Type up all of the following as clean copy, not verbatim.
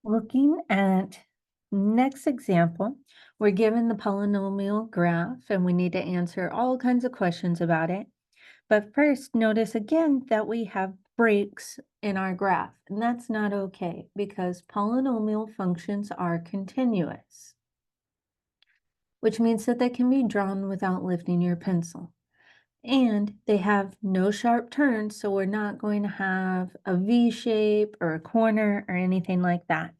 Looking at next example, we're given the polynomial graph and we need to answer all kinds of questions about it. But first, notice again that we have breaks in our graph, and that's not okay because polynomial functions are continuous, which means that they can be drawn without lifting your pencil. And they have no sharp turns, so we're not going to have a V shape or a corner or anything like that.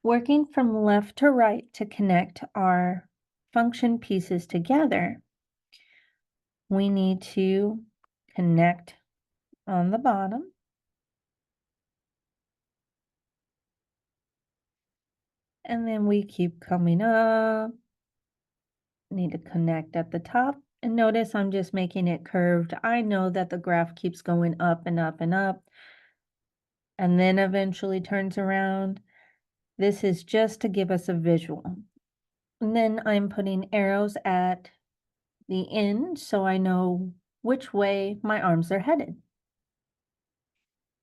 Working from left to right to connect our function pieces together, we need to connect on the bottom. And then we keep coming up. Need to connect at the top. And notice I'm just making it curved. I know that the graph keeps going up and up and up, and then eventually turns around. This is just to give us a visual. And then I'm putting arrows at the end so I know which way my arms are headed.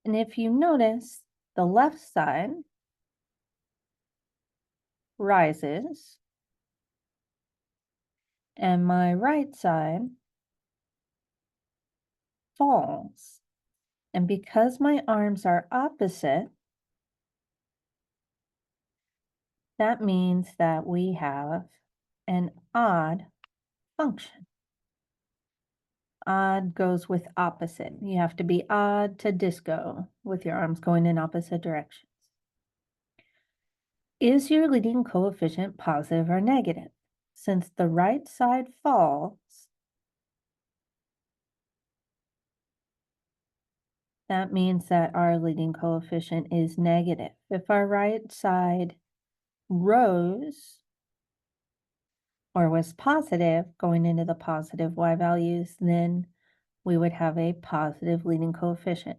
And if you notice, the left side rises and my right side falls. And because my arms are opposite, that means that we have an odd function. Odd goes with opposite. You have to be odd to disco with your arms going in opposite directions. Is your leading coefficient positive or negative? Since the right side falls, that means that our leading coefficient is negative. If our right side rose or was positive, going into the positive y values, then we would have a positive leading coefficient.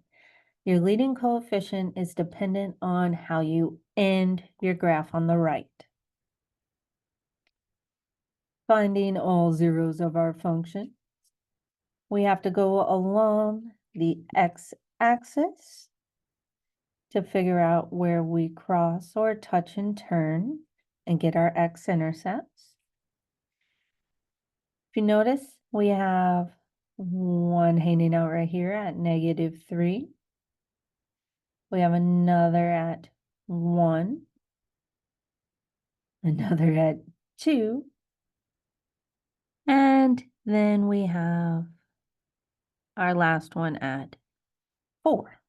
Your leading coefficient is dependent on how you end your graph on the right. Finding all zeros of our function, we have to go along the x-axis to figure out where we cross or touch and turn and get our x-intercepts. If you notice, we have one hanging out right here at -3. We have another at 1, another at 2, and then we have our last one at 4.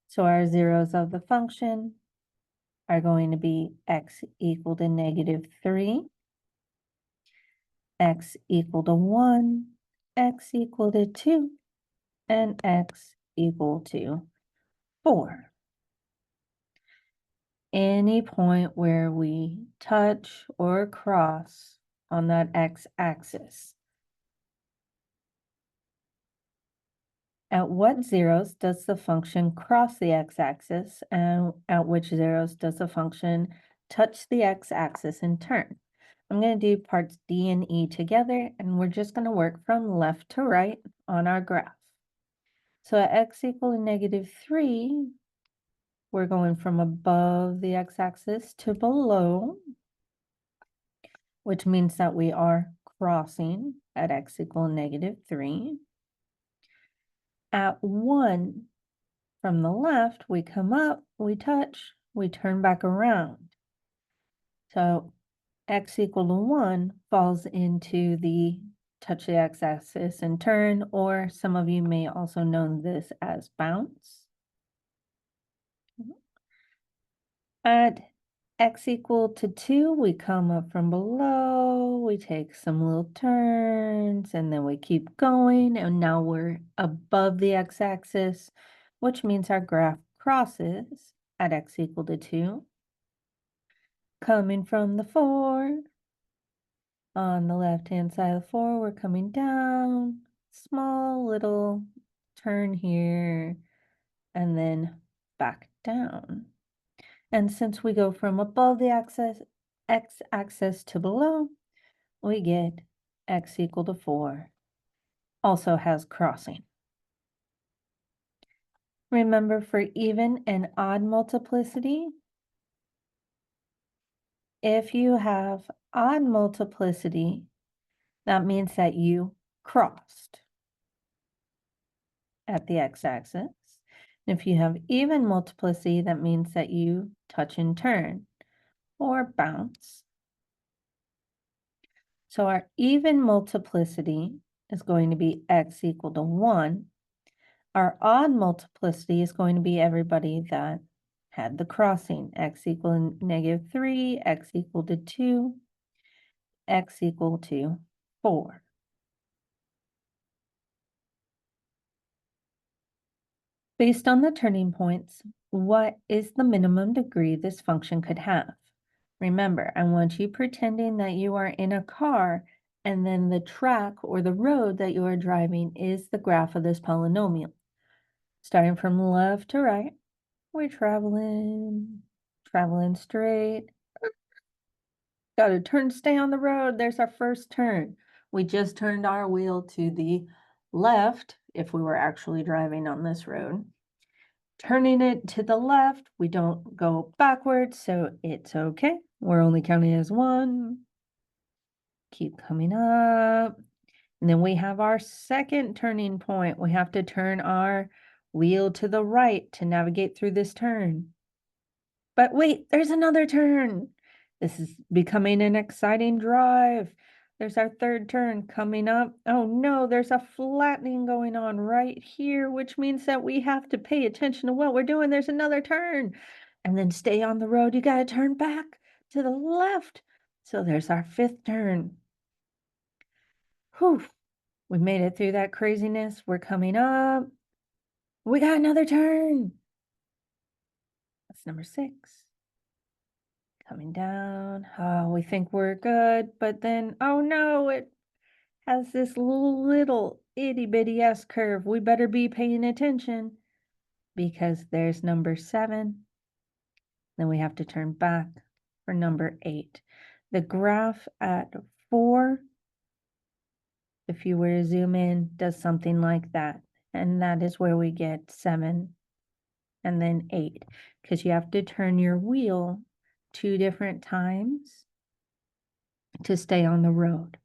So our zeros of the function are going to be x equal to -3, x equal to 1, x equal to 2, and x equal to 4. Any point where we touch or cross on that x-axis. At what zeros does the function cross the x-axis, and at which zeros does the function touch the x-axis and turn? I'm going to do parts D and E together, and we're just going to work from left to right on our graph. So at x equal to -3, we're going from above the x-axis to below, which means that we are crossing at x equal to -3. At 1, from the left, we come up, we touch, we turn back around. So x equal to 1 falls into the touch the x-axis and turn, or some of you may also know this as bounce. At x equal to 2, we come up from below, we take some little turns, and then we keep going, and now we're above the x-axis, which means our graph crosses at x equal to 2. Coming from the 4, on the left-hand side of the 4, we're coming down, small little turn here, and then back down. And since we go from above the x-axis to below, we get x equal to 4. Also has crossing. Remember, for even and odd multiplicity, if you have odd multiplicity, that means that you crossed at the x-axis. If you have even multiplicity, that means that you touch and turn or bounce. So our even multiplicity is going to be x equal to 1. Our odd multiplicity is going to be everybody that had the crossing, x equal to -3, x equal to 2, x equal to 4. Based on the turning points, what is the minimum degree this function could have? Remember, I want you pretending that you are in a car and then the track or the road that you are driving is the graph of this polynomial. Starting from left to right, we're traveling straight. Got to turn, stay on the road. There's our first turn. We just turned our wheel to the left if we were actually driving on this road. Turning it to the left, we don't go backwards, so it's okay. We're only counting as 1. Keep coming up. And then we have our second turning point. We have to turn our wheel to the right to navigate through this turn. But wait, there's another turn. This is becoming an exciting drive. There's our third turn coming up. Oh no, there's a flattening going on right here, which means that we have to pay attention to what we're doing. There's another turn. And then stay on the road. You got to turn back to the left. So there's our fifth turn. Whew, we made it through that craziness. We're coming up. We got another turn. That's number 6. Coming down. Oh, we think we're good, but then, oh no, it has this little itty bitty S curve. We better be paying attention because there's number 7. Then we have to turn back for number 8. The graph at 4, if you were to zoom in, does something like that. And that is where we get 7 and then 8, because you have to turn your wheel 2 different times to stay on the road.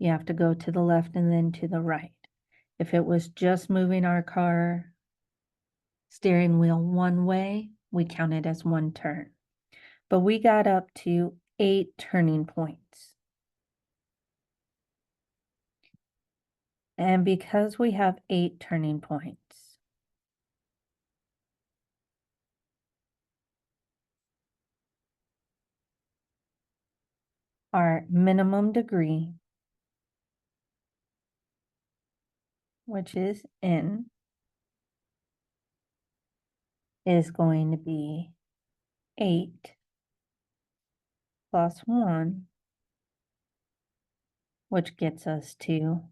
You have to go to the left and then to the right. If it was just moving our car steering wheel one way, we count it as 1 turn. But we got up to 8 turning points. And because we have 8 turning points, our minimum degree, which is n, is going to be 8 plus 1, which gets us to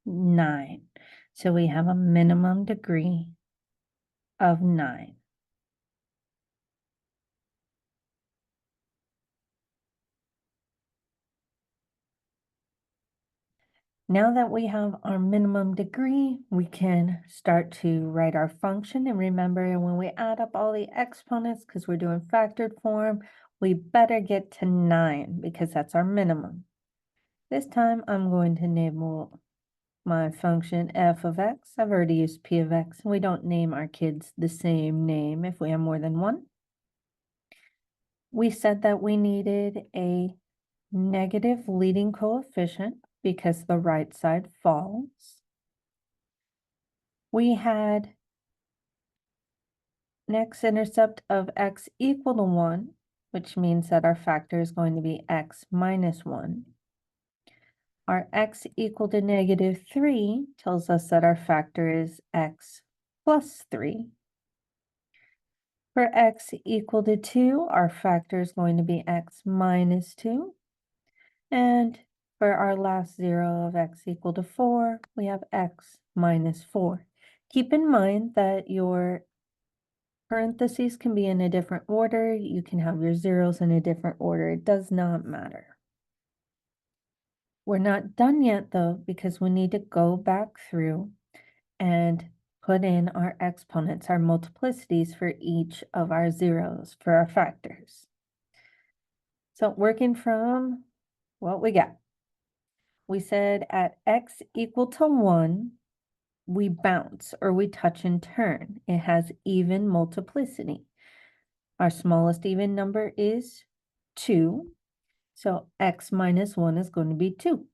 9. So we have a minimum degree of 9. Now that we have our minimum degree, we can start to write our function. And remember, when we add up all the exponents, because we're doing factored form, we better get to 9 because that's our minimum. This time I'm going to name my function f of x. I've already used p of x. We don't name our kids the same name if we have more than one. We said that we needed a negative leading coefficient because the right side falls. We had an x-intercept of x equal to 1, which means that our factor is going to be x minus 1. Our x equal to -3 tells us that our factor is x plus 3. For x equal to 2, our factor is going to be x minus 2. And for our last 0 of x equal to 4, we have x minus 4. Keep in mind that your parentheses can be in a different order. You can have your zeros in a different order. It does not matter. We're not done yet though, because we need to go back through and put in our exponents, our multiplicities for each of our zeros for our factors. So working from what we got, we said at x equal to 1, we bounce or we touch and turn. It has even multiplicity. Our smallest even number is 2. So x minus 1 is going to be 2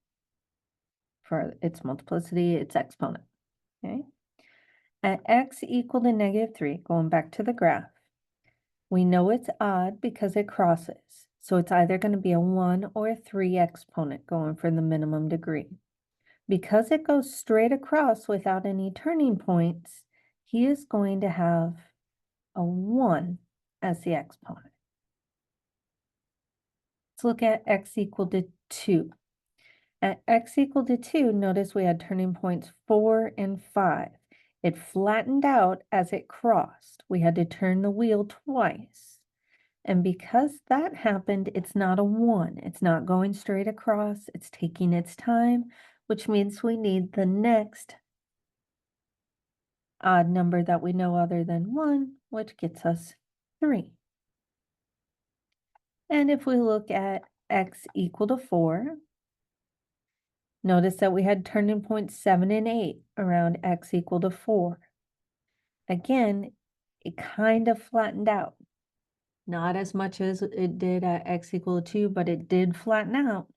for its multiplicity, its exponent. Okay. At x equal to -3, going back to the graph, we know it's odd because it crosses. So it's either going to be a 1 or a 3 exponent going for the minimum degree. Because it goes straight across without any turning points, he is going to have a 1 as the exponent. Let's look at x equal to 2. At x equal to 2, notice we had turning points 4 and 5. It flattened out as it crossed. We had to turn the wheel twice. And because that happened, it's not a 1. It's not going straight across. It's taking its time, which means we need the next odd number that we know other than 1, which gets us 3. And if we look at x equal to 4, notice that we had turning points 7 and 8 around x equal to 4. Again, it kind of flattened out. Not as much as it did at x equal to 2, but it did flatten out,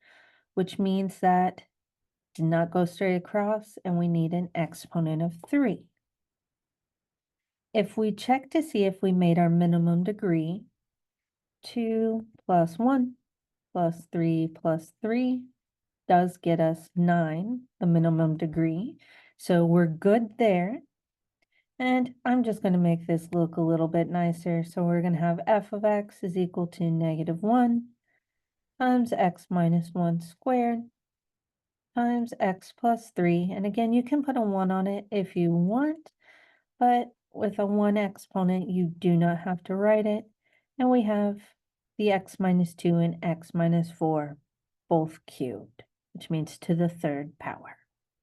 which means that it did not go straight across, and we need an exponent of 3. If we check to see if we made our minimum degree, 2 plus 1 plus 3 plus 3 does get us 9, the minimum degree. So we're good there. And I'm just going to make this look a little bit nicer. So we're going to have f of x is equal to -1 times x minus 1 squared times x plus 3. And again, you can put a 1 on it if you want, but with a 1 exponent, you do not have to write it. And we have the x minus 2 and x minus 4 both cubed, which means to the 3rd power.